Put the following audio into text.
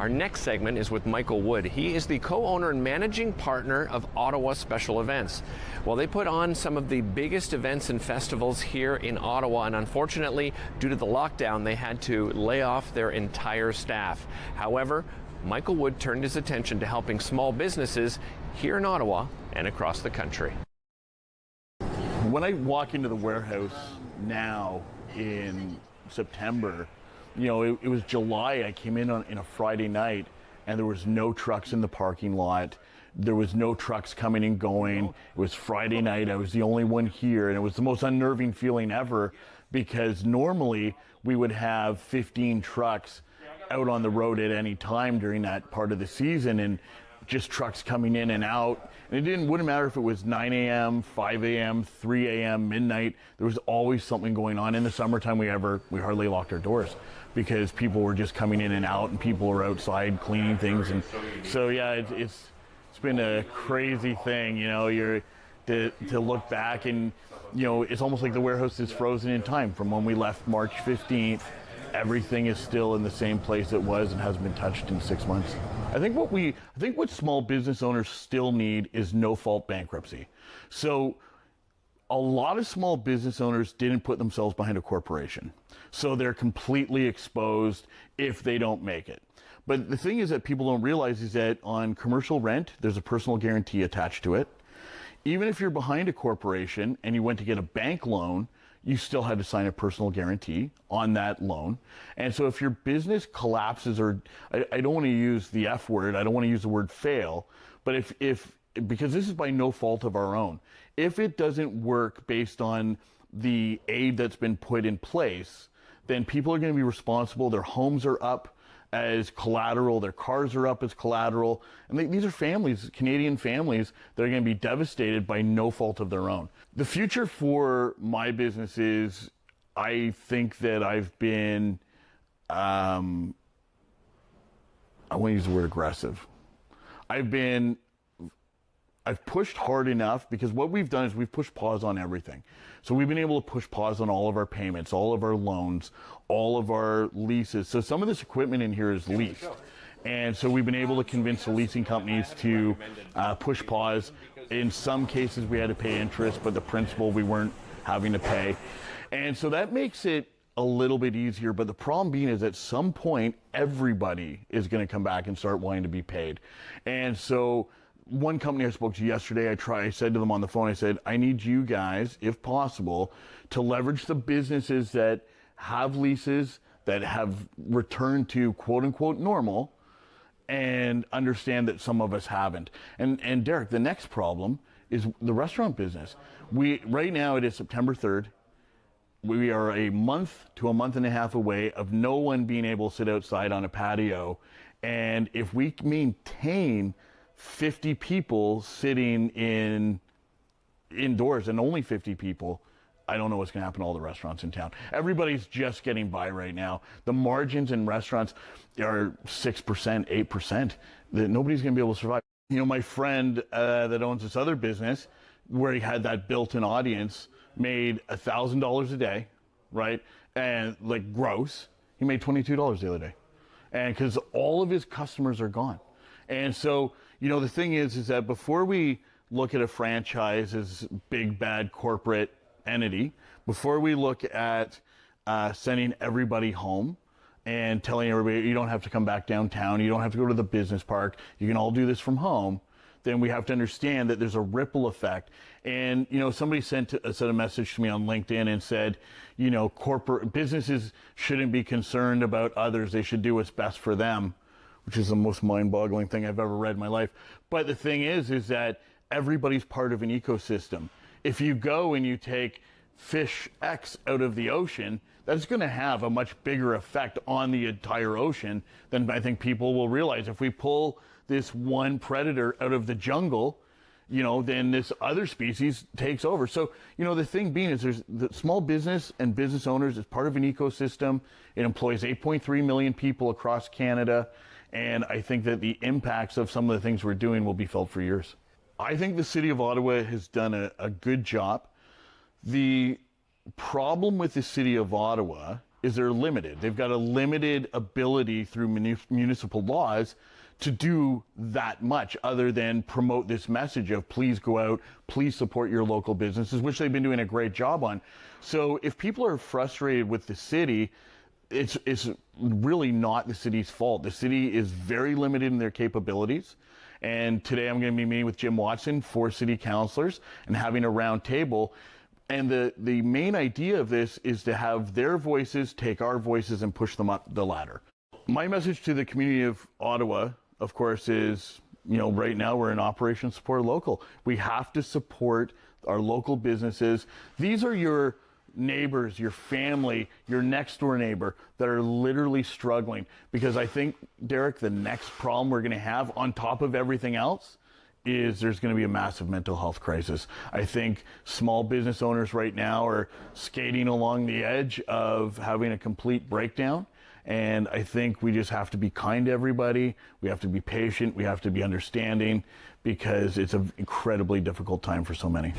Our next segment is with Michael Wood. He is the co-owner and managing partner of Ottawa Special Events. Well, they put on some of the biggest events and festivals here in Ottawa, and unfortunately, due to the lockdown, they had to lay off their entire staff. However, Michael Wood turned his attention to helping small businesses here in Ottawa and across the country. When I walk into the warehouse now in September, you know, it was July. I came in on a Friday night and there was no trucks in the parking lot. There was no trucks coming and going. It was Friday night. I was the only one here, and it was the most unnerving feeling ever, because normally we would have 15 trucks out on the road at any time during that part of the season, and just trucks coming in and out. And it wouldn't matter if it was 9 a.m., 5 a.m., 3 a.m., midnight. There was always something going on. In the summertime, we hardly locked our doors because people were just coming in and out, and people were outside cleaning things. And so, yeah, it's been a crazy thing, you know. To look back, and you know, it's almost like the warehouse is frozen in time from when we left March 15th. Everything is still in the same place it was and hasn't been touched in 6 months. I think what small business owners still need is no-fault bankruptcy. So a lot of small business owners didn't put themselves behind a corporation, so they're completely exposed if they don't make it. But the thing is that people don't realize is that on commercial rent, there's a personal guarantee attached to it. Even if you're behind a corporation and you went to get a bank loan, you still had to sign a personal guarantee on that loan. And so if your business collapses, or I don't want to use the F word, I don't want to use the word fail, but if because this is by no fault of our own, if it doesn't work based on the aid that's been put in place, then people are going to be responsible. Their homes are up as collateral, their cars are up as collateral, and these are families, Canadian families, that are going to be devastated by no fault of their own. The future for my business is, I think that I've been, I want to use the word aggressive. I've pushed hard enough, because what we've done is we've pushed pause on everything. So we've been able to push pause on all of our payments, all of our loans, all of our leases. So some of this equipment in here is leased. And so we've been able to convince the leasing companies to push pause. In some cases we had to pay interest, but the principal we weren't having to pay. And so that makes it a little bit easier. But the problem being is at some point, everybody is going to come back and start wanting to be paid. And so one company I spoke to yesterday, I said to them on the phone, I said, I need you guys, if possible, to leverage the businesses that have leases, that have returned to quote unquote normal, and understand that some of us haven't. And Derek, the next problem is the restaurant business. Right now it is September 3rd. We are a month to a month and a half away of no one being able to sit outside on a patio. And if we maintain 50 people sitting indoors, and only 50 people, I don't know what's going to happen to all the restaurants in town. Everybody's just getting by right now. The margins in restaurants are 6%, 8%. Nobody's going to be able to survive. You know, my friend that owns this other business, where he had that built-in audience, made $1,000 a day, right? And like gross, he made $22 the other day. And because all of his customers are gone. And so, you know, the thing is that before we look at a franchise as big, bad corporate entity, before we look at sending everybody home and telling everybody, you don't have to come back downtown, you don't have to go to the business park, you can all do this from home, then we have to understand that there's a ripple effect. And, you know, somebody sent a message to me on LinkedIn and said, you know, corporate businesses shouldn't be concerned about others, they should do what's best for them, which is the most mind-boggling thing I've ever read in my life. But the thing is that everybody's part of an ecosystem. If you go and you take fish X out of the ocean, that's going to have a much bigger effect on the entire ocean than I think people will realize. If we pull this one predator out of the jungle, you know, then this other species takes over. So, you know, the thing being is there's the small business and business owners is part of an ecosystem. It employs 8.3 million people across Canada. And I think that the impacts of some of the things we're doing will be felt for years. I think the City of Ottawa has done a good job. The problem with the City of Ottawa is they're limited. They've got a limited ability through municipal laws to do that much other than promote this message of please go out, please support your local businesses, which they've been doing a great job on. So if people are frustrated with the city, it's really not the city's fault. The city is very limited in their capabilities. And today I'm going to be meeting with Jim Watson, 4 city councilors, and having a round table. And the main idea of this is to have their voices take our voices and push them up the ladder. My message to the community of Ottawa, of course, is, right now we're in Operation Support Local. We have to support our local businesses. These are your neighbors, your family, your next door neighbor that are literally struggling. Because I think, Derek, the next problem we're going to have on top of everything else is there's going to be a massive mental health crisis. I think small business owners right now are skating along the edge of having a complete breakdown. And I think we just have to be kind to everybody. We have to be patient. We have to be understanding, because it's an incredibly difficult time for so many.